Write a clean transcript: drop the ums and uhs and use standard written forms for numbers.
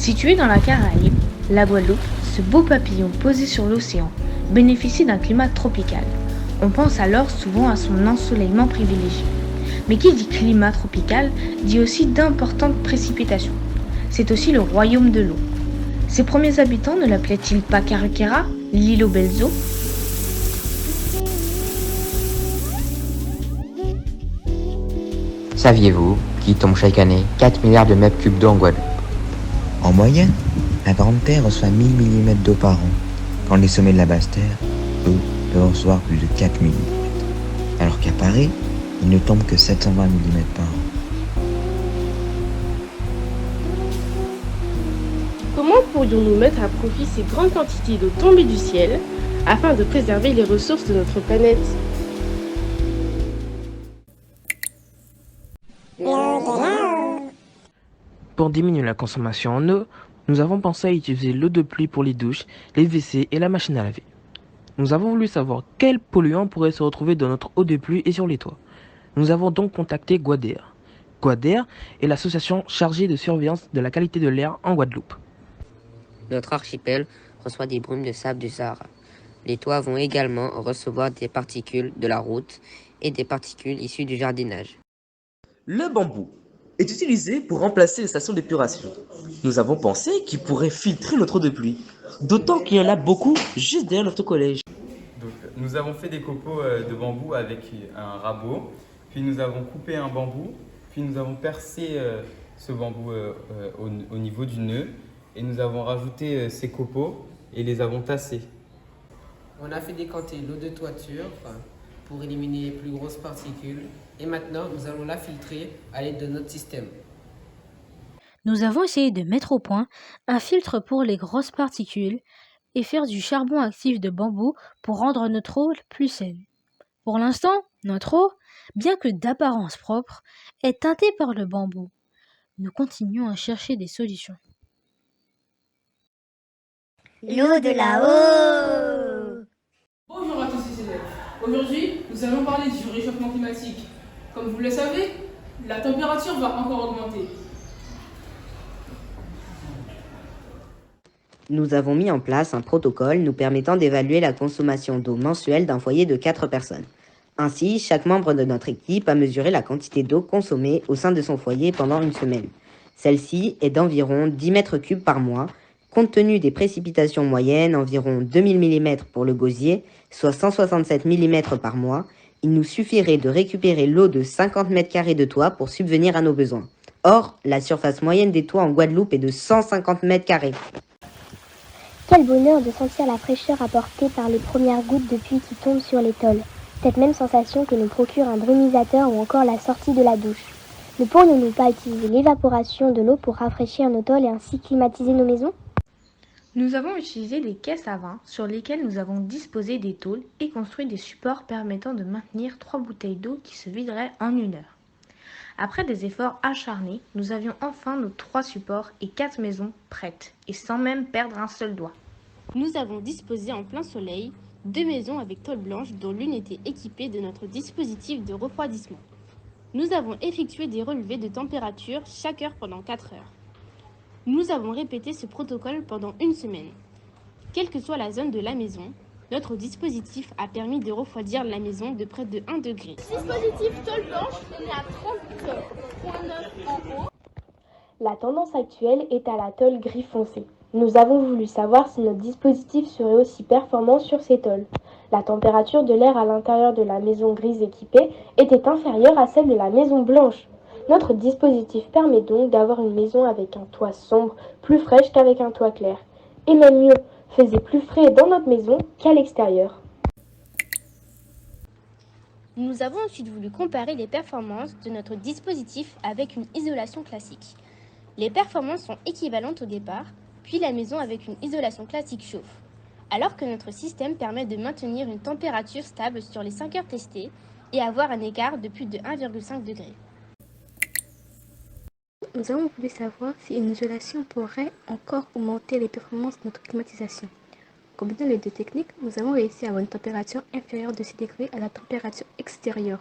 Située dans la Caraïbe, la Guadeloupe, ce beau papillon posé sur l'océan, bénéficie d'un climat tropical. On pense alors souvent à son ensoleillement privilégié. Mais qui dit climat tropical dit aussi d'importantes précipitations. C'est aussi le royaume de l'eau. Ses premiers habitants ne l'appelaient-ils pas Karakera, l'île aux belles eaux? Saviez-vous qu'il tombe chaque année 4 milliards de mètres cubes d'eau en Guadeloupe? En moyenne, la Grande Terre reçoit 1000 mm d'eau par an, quand les sommets de la Basse Terre, eux, peuvent recevoir plus de 4 mm. Alors qu'à Paris, il ne tombe que 720 mm par an. Comment pourrions-nous mettre à profit ces grandes quantités d'eau tombée du ciel afin de préserver les ressources de notre planète? Pour diminuer la consommation en eau, nous avons pensé à utiliser l'eau de pluie pour les douches, les WC et la machine à laver. Nous avons voulu savoir quels polluants pourraient se retrouver dans notre eau de pluie et sur les toits. Nous avons donc contacté Guadair. Guadair est l'association chargée de surveillance de la qualité de l'air en Guadeloupe. Notre archipel reçoit des brumes de sable du Sahara. Les toits vont également recevoir des particules de la route et des particules issues du jardinage. Le bambou est utilisé pour remplacer les stations d'épuration. Nous avons pensé qu'il pourrait filtrer notre eau de pluie, d'autant qu'il y en a beaucoup juste derrière notre collège. Donc, nous avons fait des copeaux de bambou avec un rabot, puis nous avons coupé un bambou, puis nous avons percé ce bambou au niveau du nœud et nous avons rajouté ces copeaux et les avons tassés. On a fait décanter l'eau de toiture pour éliminer les plus grosses particules et maintenant nous allons la filtrer à l'aide de notre système. Nous avons essayé de mettre au point un filtre pour les grosses particules et faire du charbon actif de bambou pour rendre notre eau plus saine. Pour l'instant, notre eau, bien que d'apparence propre, est teintée par le bambou. Nous continuons à chercher des solutions. L'eau de là-haut. Bonjour à tous les élèves. Aujourd'hui, nous allons parler du réchauffement climatique. Comme vous le savez, la température va encore augmenter. Nous avons mis en place un protocole nous permettant d'évaluer la consommation d'eau mensuelle d'un foyer de 4 personnes. Ainsi, chaque membre de notre équipe a mesuré la quantité d'eau consommée au sein de son foyer pendant une semaine. Celle-ci est d'environ 10 mètres cubes par mois, compte tenu des précipitations moyennes, environ 2000 mm pour le gosier, soit 167 mm par mois. Il nous suffirait de récupérer l'eau de 50 mètres carrés de toit pour subvenir à nos besoins. Or, la surface moyenne des toits en Guadeloupe est de 150 mètres carrés. Quel bonheur de sentir la fraîcheur apportée par les premières gouttes de pluie qui tombent sur les tôles. Cette même sensation que nous procure un brumisateur ou encore la sortie de la douche. Ne pourrions-nous pas utiliser l'évaporation de l'eau pour rafraîchir nos tôles et ainsi climatiser nos maisons? Nous avons utilisé des caisses à vin sur lesquelles nous avons disposé des tôles et construit des supports permettant de maintenir 3 bouteilles d'eau qui se videraient en 1 heure. Après des efforts acharnés, nous avions enfin nos 3 supports et 4 maisons prêtes, et sans même perdre un seul doigt. Nous avons disposé en plein soleil 2 maisons avec tôle blanche dont l'une était équipée de notre dispositif de refroidissement. Nous avons effectué des relevés de température chaque heure pendant 4 heures. Nous avons répété ce protocole pendant 1 semaine. Quelle que soit la zone de la maison, notre dispositif a permis de refroidir la maison de près de 1 degré. Dispositif tôle blanche est à 30,9 en haut. La tendance actuelle est à la tôle gris foncé. Nous avons voulu savoir si notre dispositif serait aussi performant sur ces tôles. La température de l'air à l'intérieur de la maison grise équipée était inférieure à celle de la maison blanche. Notre dispositif permet donc d'avoir une maison avec un toit sombre, plus fraîche qu'avec un toit clair. Et même mieux, faisait plus frais dans notre maison qu'à l'extérieur. Nous avons ensuite voulu comparer les performances de notre dispositif avec une isolation classique. Les performances sont équivalentes au départ, puis la maison avec une isolation classique chauffe. Alors que notre système permet de maintenir une température stable sur les 5 heures testées et avoir un écart de plus de 1,5 degré. Nous avons voulu savoir si une isolation pourrait encore augmenter les performances de notre climatisation. Combinant les deux techniques, nous avons réussi à avoir une température inférieure de 6 degrés à la température extérieure.